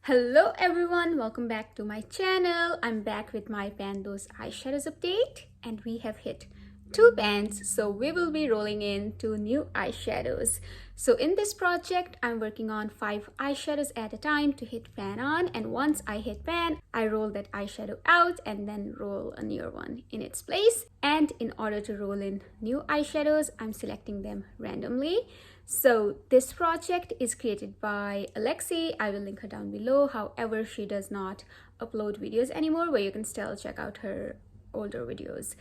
Hello everyone, welcome back to my channel. I'm back with my Pan Those Eyeshadows update and we have hit 2 pans, so we will be rolling in 2 new eyeshadows. So in this project, I'm working on 5 eyeshadows at a time to hit pan on, and once I hit pan, I roll that eyeshadow out and then roll a newer one in its place. And in order to roll in new eyeshadows, I'm selecting them randomly. So this project is created by Alexi. I will link her down below. However, she does not upload videos anymore, but you can still check out her older videos.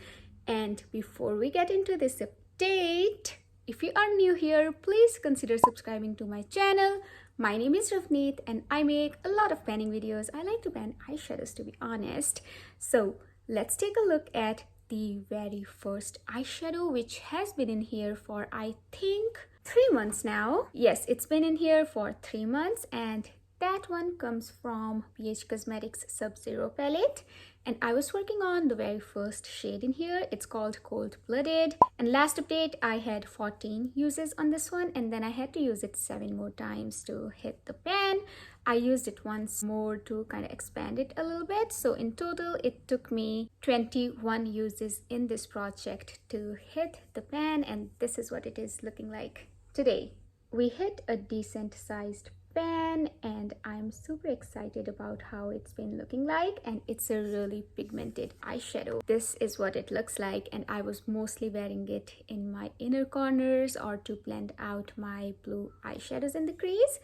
And before we get into this update, if you are new here, please consider subscribing to my channel. My name is Ravneet and I make a lot of panning videos. I like to pan eyeshadows, to be honest. So let's take a look at the very first eyeshadow, which has been in here for I think 3 months now. Yes, it's been in here for 3 months, and that one comes from BH Cosmetics Sub-Zero palette. And I was working on the very first shade in here. It's called Cold Blooded. And last update, I had 14 uses on this one, and then I had to use it 7 more times to hit the pan. I used it once more to kind of expand it a little bit. So in total, it took me 21 uses in this project to hit the pan, and this is what it is looking like today. We hit a decent sized pan and I'm super excited about how it's been looking like, and it's a really pigmented eyeshadow. This is what it looks like, and I was mostly wearing it in my inner corners or to blend out my blue eyeshadows in the crease.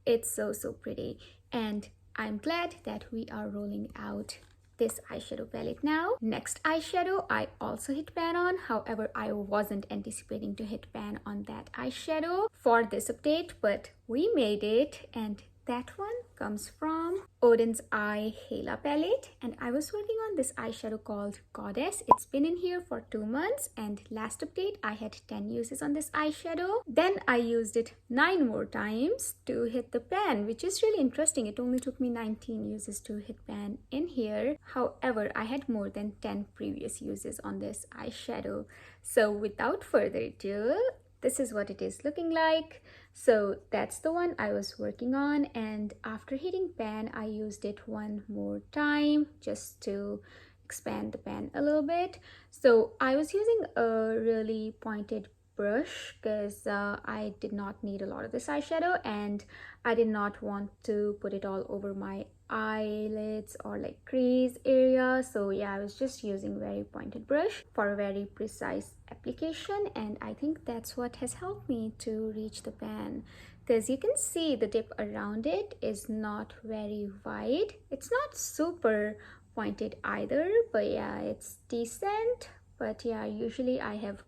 It's so pretty, and I'm glad that we are rolling out this eyeshadow palette now. Next eyeshadow I also hit pan on. However, I wasn't anticipating to hit pan on that eyeshadow for this update, but we made it, and that one comes from Odin's Eye Hela palette, and I was working on this eyeshadow called Goddess. It's been in here for 2 months, and last update I had 10 uses on this eyeshadow. Then I used it 9 more times to hit the pan, which is really interesting. It only took me 19 uses to hit pan in here. However, I had more than 10 previous uses on this eyeshadow. So without further ado, this is what it is looking like. So that's the one I was working on, and after hitting pan, I used it 1 more time just to expand the pan a little bit. So I was using a really pointed brush because I did not need a lot of this eyeshadow, and I did not want to put it all over my eyelids or like crease area. So yeah, I was just using very pointed brush for a very precise application, and I think that's what has helped me to reach the pan, because you can see the tip around it is not very wide. It's not super pointed either, but yeah, it's decent. But yeah, usually I have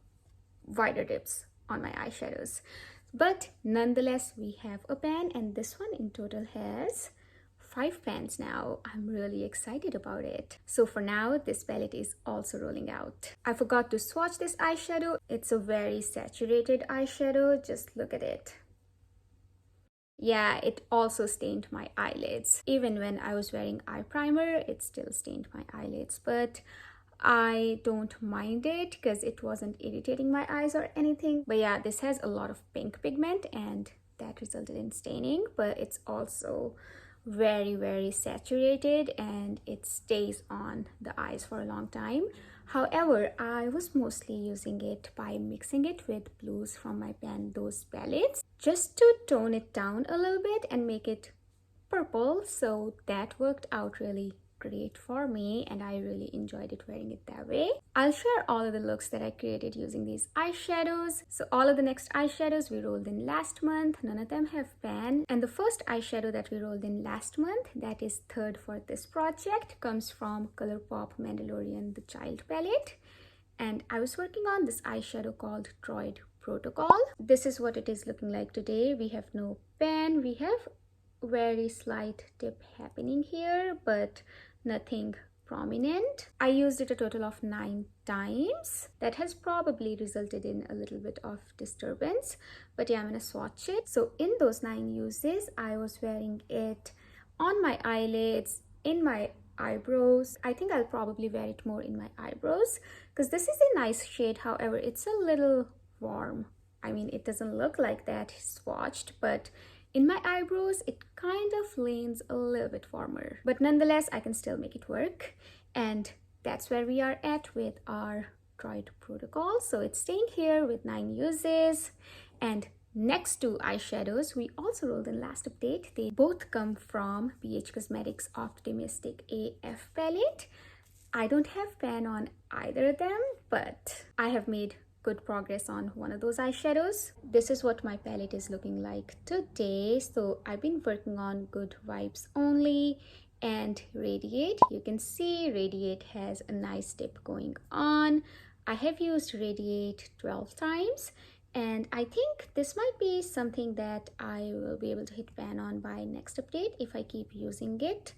wider tips on my eyeshadows, but nonetheless we have a pan, and this one in total has 5 pans now. I'm really excited about it. So for now, this palette is also rolling out. I forgot to swatch this eyeshadow. It's a very saturated eyeshadow. Just look at it. Yeah, it also stained my eyelids. Even when I was wearing eye primer, it still stained my eyelids, but I don't mind it because it wasn't irritating my eyes or anything. But yeah, this has a lot of pink pigment and that resulted in staining, but it's also very saturated and it stays on the eyes for a long time. However, I was mostly using it by mixing it with blues from my Pan Those palettes just to tone it down a little bit and make it purple. So that worked out really great for me, and I really enjoyed it wearing it that way. I'll share all of the looks that I created using these eyeshadows. So all of the next eyeshadows we rolled in last month, none of them have pan, and the first eyeshadow that we rolled in last month, that is third for this project, comes from Colourpop Mandalorian The Child palette, and I was working on this eyeshadow called Droid Protocol. This is what it is looking like today. We have no pan, we have very slight dip happening here, but nothing prominent. I used it a total of 9 times. That has probably resulted in a little bit of disturbance, but yeah, I'm gonna swatch it. So in those 9 uses, I was wearing it on my eyelids, in my eyebrows. I think I'll probably wear it more in my eyebrows because this is a nice shade. However, it's a little warm. I mean, it doesn't look like that swatched, but In my eyebrows, it kind of leans a little bit warmer, but nonetheless, I can still make it work. And that's where we are at with our Droid protocol. So it's staying here with 9 uses. And next to eyeshadows, we also rolled in last update. They both come from BH Cosmetics Optimistic AF palette. I don't have pan on either of them, but I have made good progress on one of those eyeshadows. This is what my palette is looking like today. So I've been working on Good Vibes Only and Radiate. You can see Radiate has a nice dip going on. I have used Radiate 12 times, and I think this might be something that I will be able to hit pan on by next update if I keep using it.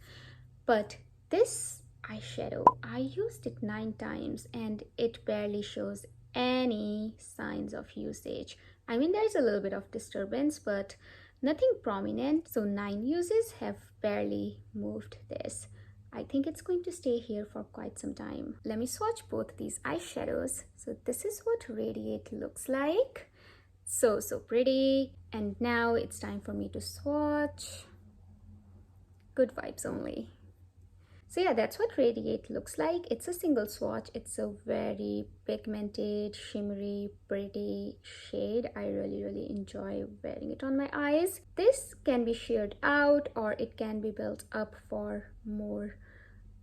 But this eyeshadow, I used it 9 times and it barely shows any signs of usage. I mean, there's a little bit of disturbance, but nothing prominent. So 9 uses have barely moved this. I think it's going to stay here for quite some time. Let me swatch both these eyeshadows. So this is what Radiate looks like. So pretty. And now it's time for me to swatch Good Vibes Only. So yeah, that's what Radiate looks like. It's a single swatch. It's a very pigmented, shimmery, pretty shade. I really enjoy wearing it on my eyes. This can be sheared out or it can be built up for more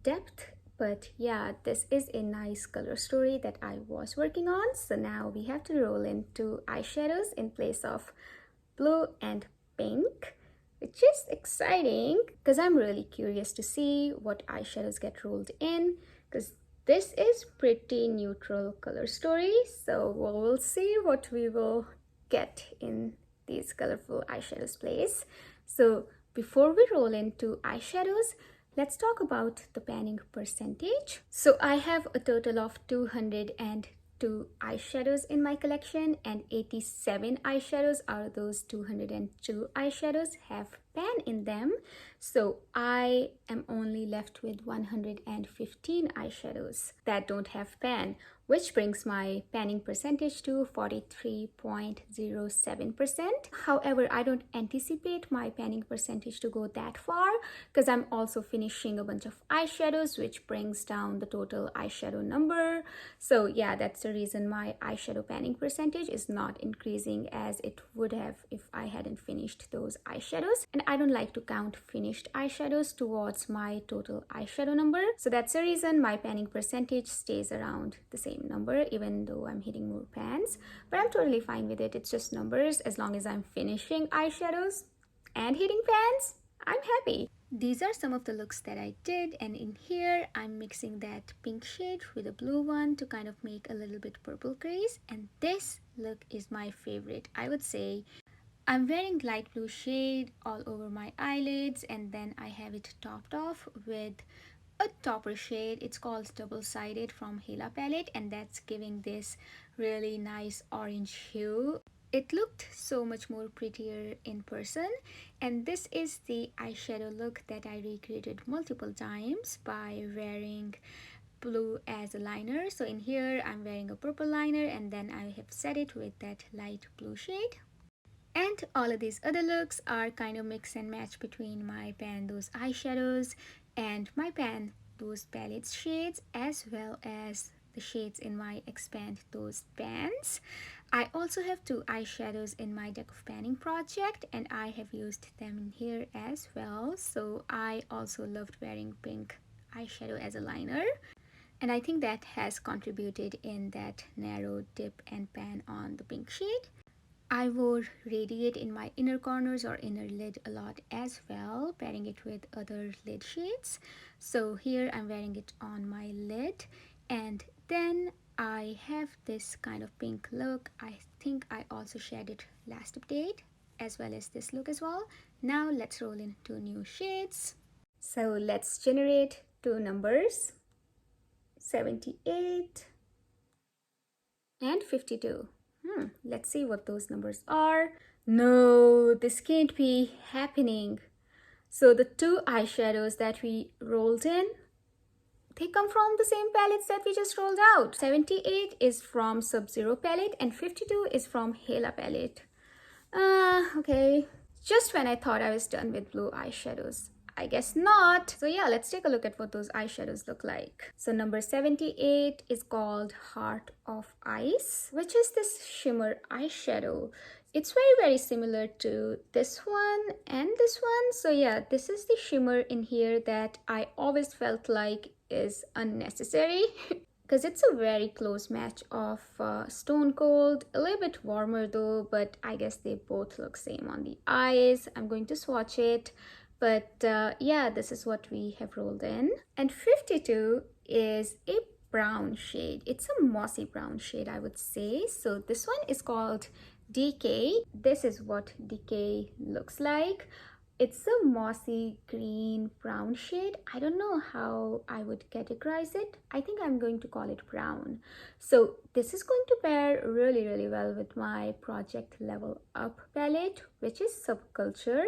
depth. But yeah, this is a nice color story that I was working on. So now we have to roll into eyeshadows in place of blue and pink, which is exciting because I'm really curious to see what eyeshadows get rolled in, because this is pretty neutral color story. So we'll see what we will get in these colorful eyeshadows place. So before we roll into eyeshadows, let's talk about the panning percentage. So I have a total of 202 eyeshadows in my collection, and 87 eyeshadows out of those 202 eyeshadows have pan in them. So I am only left with 115 eyeshadows that don't have pan, which brings my panning percentage to 43.07%. However, I don't anticipate my panning percentage to go that far because I'm also finishing a bunch of eyeshadows, which brings down the total eyeshadow number. So yeah, that's the reason my eyeshadow panning percentage is not increasing as it would have if I hadn't finished those eyeshadows. And I don't like to count finished eyeshadows towards my total eyeshadow number. So that's the reason my panning percentage stays around the same number, even though I'm hitting more pans. But I'm totally fine with it. It's just numbers. As long as I'm finishing eyeshadows and hitting pans, I'm happy. These are some of the looks that I did, and in here I'm mixing that pink shade with a blue one to kind of make a little bit purple grace, and this look is my favorite, I would say. I'm wearing light blue shade all over my eyelids, and then I have it topped off with a topper shade. It's called Double Sided from Hela palette, and that's giving this really nice orange hue. It looked so much more prettier in person, and this is the eyeshadow look that I recreated multiple times by wearing blue as a liner. So in here I'm wearing a purple liner, and then I have set it with that light blue shade. And all of these other looks are kind of mix and match between my Pan Those eyeshadows and my Pan Those palettes shades, as well as the shades in my Expand Those pans. I also have 2 eyeshadows in my deck of panning project, and I have used them in here as well. So I also loved wearing pink eyeshadow as a liner, and I think that has contributed in that narrow dip and pan on the pink shade. I wore Radiate in my inner corners or inner lid a lot as well, pairing it with other lid shades. So here I'm wearing it on my lid, and then I have this kind of pink look. I think I also shared it last update, as well as this look as well. Now let's roll in 2 new shades. So let's generate 2 numbers, 78 and 52. Let's see what those numbers are. No, this can't be happening. So the 2 eyeshadows that we rolled in, they come from the same palettes that we just rolled out. 78 is from Sub-Zero palette and 52 is from Hela palette. Okay, just when I thought I was done with blue eyeshadows. I guess not. So yeah, let's take a look at what those eyeshadows look like. So number 78 is called Heart of Ice, which is this shimmer eyeshadow. It's very similar to this one and this one. So yeah, this is the shimmer in here that I always felt like is unnecessary. Because it's a very close match of Stone Cold, a little bit warmer though, but I guess they both look same on the eyes. I'm going to swatch it, but yeah, this is what we have rolled in. And 52 is a brown shade. It's a mossy brown shade, I would say. So this one is called Decay. This is what Decay looks like. It's a mossy green brown shade. I don't know how I would categorize it. I think I'm going to call it brown. So this is going to pair really well with my Project Level Up palette, which is Subculture,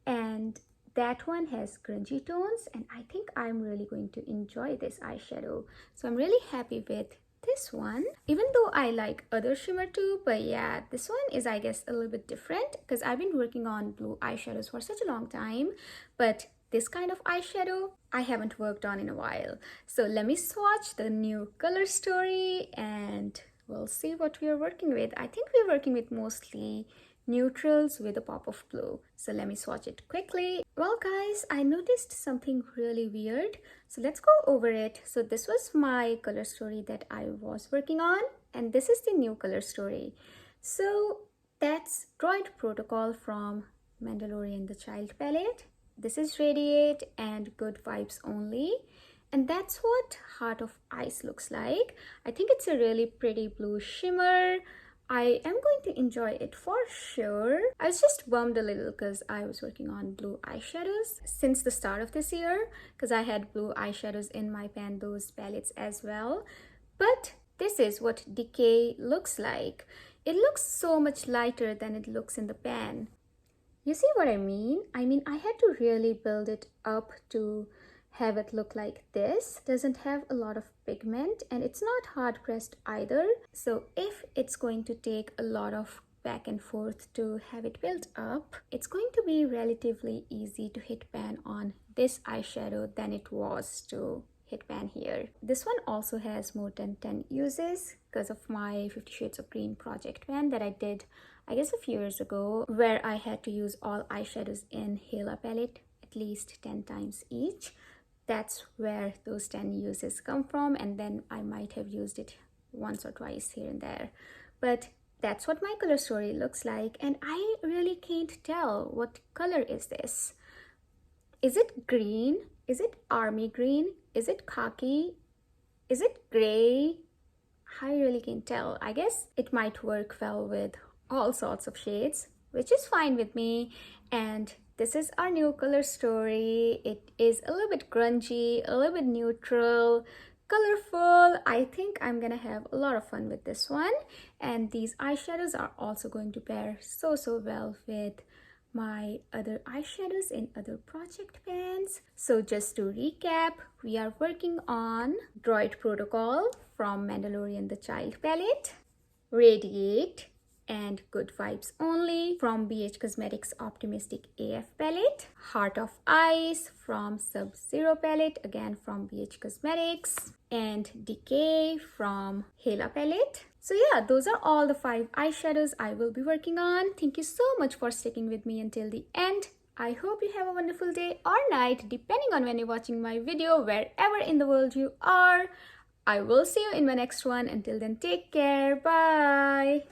and that one has grungy tones, and I think I'm really going to enjoy this eyeshadow. So I'm really happy with this one, even though I like other shimmer too. But yeah, this one is, I guess, a little bit different because I've been working on blue eyeshadows for such a long time, but this kind of eyeshadow I haven't worked on in a while. So let me swatch the new color story and we'll see what we are working with. I think we're working with mostly neutrals with a pop of blue. So let me swatch it quickly. Well guys, I noticed something really weird, so let's go over it. So this was my color story that I was working on, and this is the new color story. So that's Droid Protocol from Mandalorian the Child palette. This is Radiate and Good Vibes Only, and that's what Heart of Ice looks like. I think it's a really pretty blue shimmer. I am going to enjoy it for sure. I was just bummed a little because I was working on blue eyeshadows since the start of this year, because I had blue eyeshadows in my Those palettes as well. But this is what Decay looks like. It looks so much lighter than it looks in the pan. You see what I mean? I had to really build it up to have it look like this. Doesn't have a lot of pigment and it's not hard pressed either. So if it's going to take a lot of back and forth to have it built up, it's going to be relatively easy to hit pan on this eyeshadow than it was to hit pan here. This one also has more than 10 uses because of my 50 Shades of Green project pan that I did, I guess, a few years ago, where I had to use all eyeshadows in Hela palette at least 10 times each. That's where those 10 uses come from, and then I might have used it once or twice here and there. But that's what my color story looks like, and I really can't tell what color is this. Is it green? Is it army green? Is it khaki? Is it gray? I really can't tell. I guess it might work well with all sorts of shades, which is fine with me. And this is our new color story. It is a little bit grungy, a little bit neutral, colorful. I think I'm gonna have a lot of fun with this one. And these eyeshadows are also going to pair so well with my other eyeshadows in other project pans. So just to recap, we are working on Droid Protocol from Mandalorian the Child palette, Radiate and Good Vibes Only from BH Cosmetics Optimistic AF palette, Heart of Ice from Sub-Zero palette, again from BH Cosmetics, and Decay from Hela palette. So yeah, those are all the 5 eyeshadows I will be working on. Thank you so much for sticking with me until the end. I hope you have a wonderful day or night, depending on when you're watching my video, wherever in the world you are. I will see you in my next one. Until then, take care. Bye.